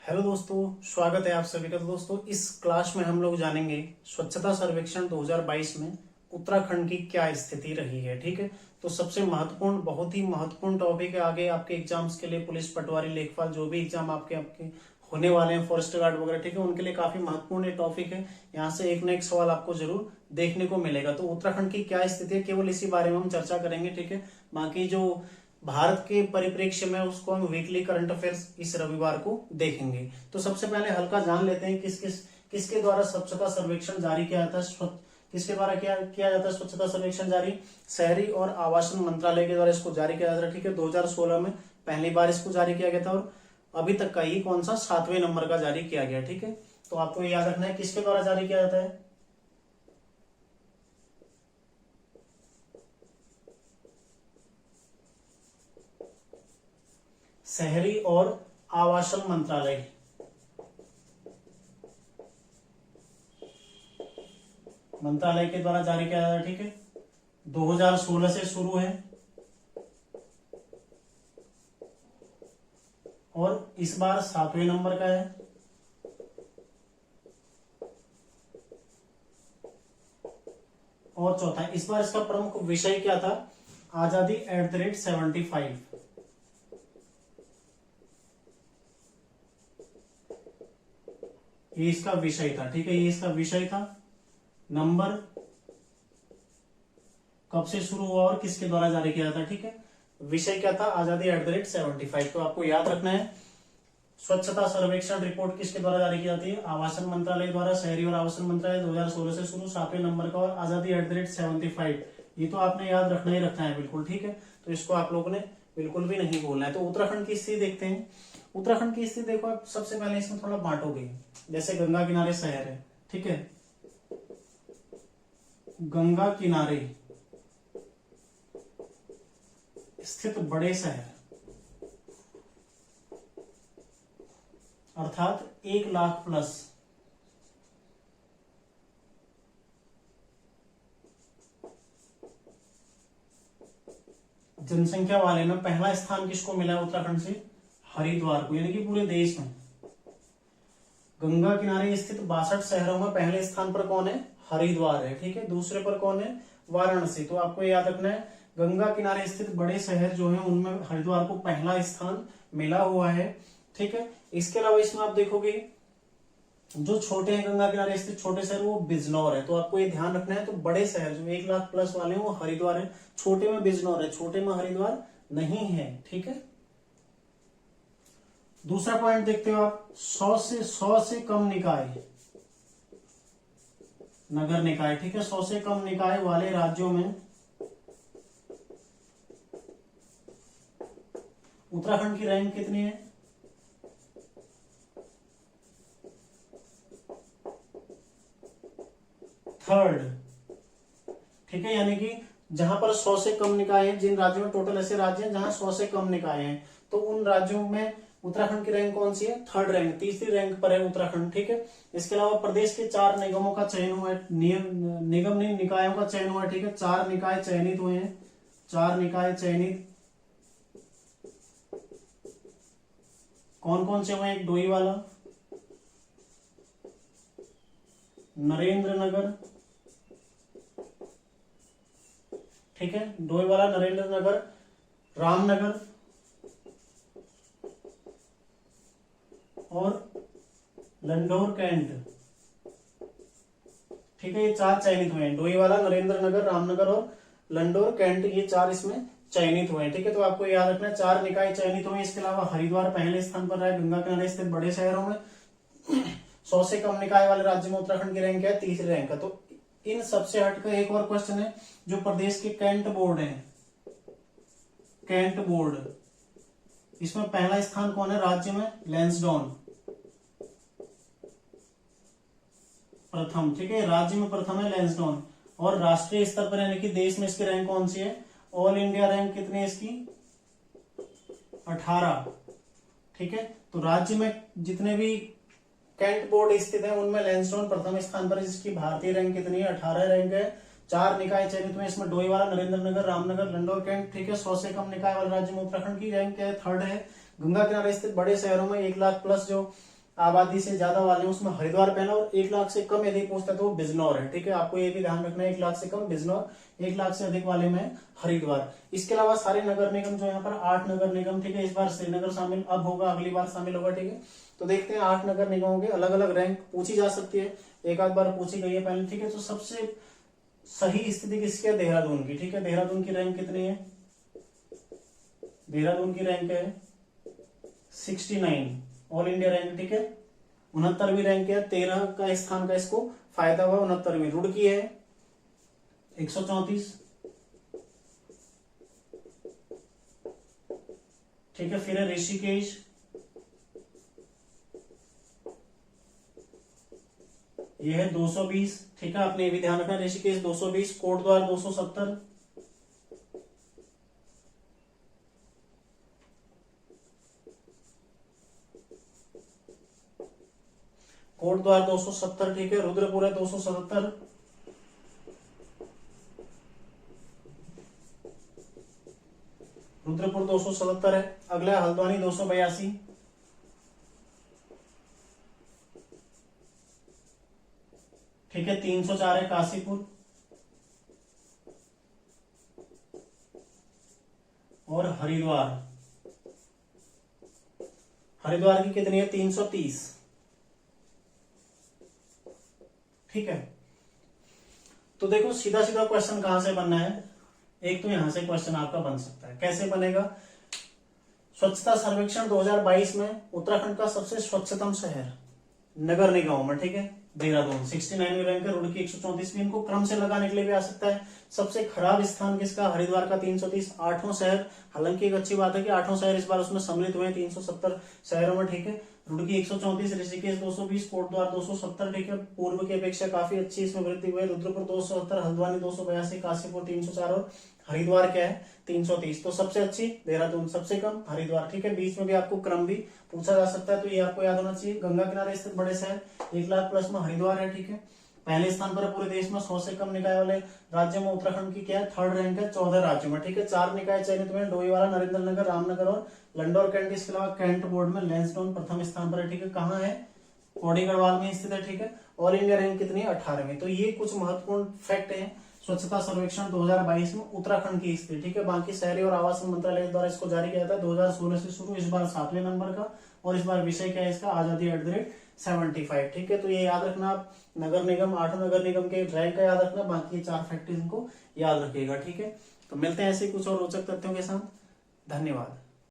Hello दोस्तों, स्वागत है आप सभी का। तो दोस्तों, इस क्लास में हम लोग जानेंगे स्वच्छता सर्वेक्षण 2022 में उत्तराखंड की क्या स्थिति रही है। ठीक है, तो सबसे महत्वपूर्ण, बहुत ही महत्वपूर्ण टॉपिक है आगे आपके एग्जाम्स के लिए। पुलिस, पटवारी, लेखपाल, जो भी एग्जाम आपके आपके होने वाले हैं, फॉरेस्ट गार्ड वगैरह, ठीक है, उनके लिए काफी महत्वपूर्ण ये टॉपिक है। यहाँ से एक न एक सवाल आपको जरूर देखने को मिलेगा। तो उत्तराखंड की क्या स्थिति है, केवल इसी बारे में हम चर्चा करेंगे। ठीक है, बाकी जो भारत के परिप्रेक्ष्य में उसको हम वीकली करंट अफेयर्स इस रविवार को देखेंगे। तो सबसे पहले हल्का जान लेते हैं किसके द्वारा स्वच्छता सर्वेक्षण जारी किया जाता है। किसके द्वारा किया जाता है स्वच्छता सर्वेक्षण जारी? शहरी और आवासन मंत्रालय के द्वारा इसको जारी किया जाता है। ठीक है, 2016 में पहली बार इसको जारी किया गया था और अभी तक का ही कौन सा 7वें नंबर का जारी किया गया। ठीक है, तो आपको याद रखना है किसके द्वारा जारी किया जाता है। शहरी और आवासन मंत्रालय के द्वारा जारी किया जाता है। ठीक है, 2016 से शुरू है और इस बार 7वें नंबर का है। और चौथा, इस बार इसका प्रमुख विषय क्या था? आजादी @75। ये इसका विषय था। ठीक है, ये इसका विषय था। नंबर कब से शुरू हुआ और किसके द्वारा जारी किया था? ठीक है, विषय क्या था? आजादी @75। तो आपको याद रखना है स्वच्छता सर्वेक्षण रिपोर्ट किसके द्वारा जारी की जाती है? आवासन मंत्रालय द्वारा। शहरी और आवासन मंत्रालय 2016 से शुरू, 7वें नंबर का, और आजादी @75। ये तो आपने याद रखना ही रखना है, बिल्कुल। ठीक है, तो इसको आप लोगों ने बिल्कुल भी नहीं भूलना है। तो उत्तराखंड की स्थिति देखते हैं। उत्तराखंड की स्थिति देखो आप, सबसे पहले इसमें थोड़ा बांटोगे। जैसे गंगा किनारे शहर है, ठीक है, गंगा किनारे स्थित बड़े शहर, अर्थात 1 लाख प्लस, जनसंख्या वाले में पहला स्थान किसको मिला है उत्तराखंड से? हरिद्वार को, यानी कि पूरे देश में गंगा किनारे स्थित 62 शहरों में पहले स्थान पर कौन है? हरिद्वार है। ठीक है, दूसरे पर कौन है? वाराणसी। तो आपको याद रखना है गंगा किनारे स्थित बड़े शहर जो हैं उनमें हरिद्वार को पहला स्थान मिला हुआ है। ठीक है, इसके अलावा इसमें आप देखोगे जो छोटे हैं गंगा किनारे स्थित छोटे शहर, वो बिजनौर है। तो आपको ये ध्यान रखना है। तो बड़े शहर जो 1 लाख प्लस वाले हैं वो हरिद्वार है, छोटे में बिजनौर है, छोटे में हरिद्वार नहीं है। ठीक है, दूसरा पॉइंट देखते हो आप, 100 से कम निकाय, नगर निकाय। ठीक है, 100 से कम निकाय वाले राज्यों में उत्तराखंड की रैंक कितनी है? थर्ड। ठीक है, यानी कि जहां पर 100 से कम निकाय हैं, जिन राज्यों में टोटल ऐसे राज्य हैं जहां 100 से कम निकाय हैं, तो उन राज्यों में उत्तराखंड की रैंक कौन सी है? थर्ड रैंक, तीसरी रैंक पर है उत्तराखंड। ठीक है, इसके अलावा प्रदेश के 4 निगमों का चयन हुआ है, निगम नहीं, निकायों का चयन हुआ है। ठीक है, 4 निकाय चयनित हुए हैं, 4 निकाय चयनित। कौन कौन से हुए? एक डोईवाला, नरेंद्र नगर, ठीक है, डोईवाला, नरेंद्र नगर, रामनगर और लंडौर कैंट। ठीक है, ये 4 चयनित हुए हैं, डोईवाला, नरेंद्र नगर, रामनगर और लंडौर कैंट, ये 4 इसमें चयनित हुए हैं। ठीक है, तो आपको याद रखना है 4 निकाय चयनित हुए। इसके अलावा हरिद्वार पहले स्थान पर रहा है गंगा किनारे स्थित बड़े शहरों में। 100 से कम निकाय वाले राज्य में उत्तराखंड की रैंक है तीसरी रैंक है। तो इन सबसे हटकर एक और क्वेश्चन है, जो प्रदेश के कैंट बोर्ड है, कैंट बोर्ड, इसमें पहला स्थान कौन है राज्य में? लैंसडौन, प्रथम। ठीक है, राज्य में प्रथम है लैंसडौन। और राष्ट्रीय स्तर पर यानी कि देश में इसकी रैंक कौन सी है? ऑल इंडिया रैंक कितनी है इसकी? 18। ठीक है, तो राज्य में जितने भी कैंट बोर्ड स्थित है उनमें लैंसडौन प्रथम स्थान पर, जिसकी भारतीय रैंक कितनी है? 18 रैंक है। 4 निकाय चयनित हुए, इसमें डोईवाला, नरेंद्र नगर, रामनगर, लंडौर कैंट। ठीक है, 100 से कम निकाय वाले राज्य में उत्तराखंड की रैंक क्या है? थर्ड है। गंगा किनारे स्थित बड़े शहरों में 1 लाख प्लस जो आबादी से ज्यादा वाले हैं उसमें हरिद्वार पहला, और 1 लाख से कम यदि पूछता है तो वो बिजनौर है। ठीक है, आपको ये भी ध्यान रखना है, 1 लाख से कम बिजनौर, 1 लाख से अधिक वाले में हरिद्वार। इसके अलावा सारे नगर निगम जो यहाँ पर 8 नगर निगम, ठीक है, इस बार श्रीनगर शामिल अब होगा, अगली बार शामिल होगा। ठीक है, तो देखते हैं 8 नगर निगमों के अलग अलग रैंक पूछी जा सकती है, एक आध बार पूछी गई है पहले। ठीक है, तो सबसे सही स्थिति किसकी है? देहरादून की। ठीक है, देहरादून की रैंक कितनी है? देहरादून की रैंक है 69 ऑल इंडिया रैंक। ठीक है, 69वीं रैंक है, 13 का स्थान का इसको फायदा हुआ, 69वीं। रुड़की है 134। ठीक है, फिर है ऋषिकेश, ये है 220। ठीक है, आपने ये भी ध्यान रखना, ऋषिकेश 220, कोटद्वार 270, कोटद्वार 270। ठीक है, रुद्रपुर है 277, रुद्रपुर 277 है। अगला हल्द्वानी 282, ठीक है, 304 है काशीपुर, और हरिद्वार, हरिद्वार की कितनी है? 330। ठीक है, तो देखो सीधा सीधा क्वेश्चन कहां से बनना है, एक तो यहां से क्वेश्चन आपका बन सकता है। कैसे बनेगा? स्वच्छता सर्वेक्षण 2022 में उत्तराखंड का सबसे स्वच्छतम शहर नगर निगमों में, ठीक है, देहरादून 69वीं रैंक है, रुड़की 134वीं। इनको क्रम से लगाने के लिए भी आ सकता है। सबसे खराब स्थान किसका? हरिद्वार का 330। 8वां शहर, हालांकि एक अच्छी बात है कि 8वां शहर इस बार उसमें सम्मिलित हुए 370 शहरों में। ठीक है, रुड़की 134, ऋषिकेश 220, कोटद्वार 270। ठीक है, पूर्व की अपेक्षा काफी अच्छी इसमें वृद्धि हुई है। रुद्रपुर 270, हल्द्वानी 282, काशीपुर 304 और हरिद्वार क्या है? 330। तो सबसे अच्छी देहरादून, सबसे कम हरिद्वार। ठीक है, बीच में भी आपको क्रम भी पूछा जा सकता है, तो ये आपको याद होना चाहिए। गंगा किनारे स्थित बड़े शहर 1 लाख प्लस में हरिद्वार है। ठीक है, पहले स्थान पर है पूरे देश में 100 से कम निकाय वाले राज्य में उत्तराखंड की क्या है? 3rd रैंक है 14 राज्यों में। ठीक है, 4 निकाय चयनित हुए, डोईवाला, नरेंद्र नगर, रामनगर और लंडौर कैंट। इसके अलावा कैंट बोर्ड में लैंसडाउन प्रथम स्थान पर है। ठीक है, कहाँ है? पौड़ी गढ़वाल में स्थित है। ठीक है, ऑल इंडिया रैंक कितनी है? 18वीं। तो ये कुछ महत्वपूर्ण फैक्ट है स्वच्छता सर्वेक्षण 2022 में उत्तराखंड की स्थिति। ठीक है, बाकी शहरी और आवास मंत्रालय द्वारा इसको जारी किया था 2016 से शुरू, इस बार 7वें नंबर का, और इस बार विषय क्या है इसका? आजादी @75। ठीक है, तो ये याद रखना आप, नगर निगम 8 नगर निगम के रैंक का याद रखना, बाकी 4 फैक्टर इनको याद रखिएगा। ठीक है, तो मिलते हैं ऐसे कुछ और रोचक तथ्यों के साथ। धन्यवाद।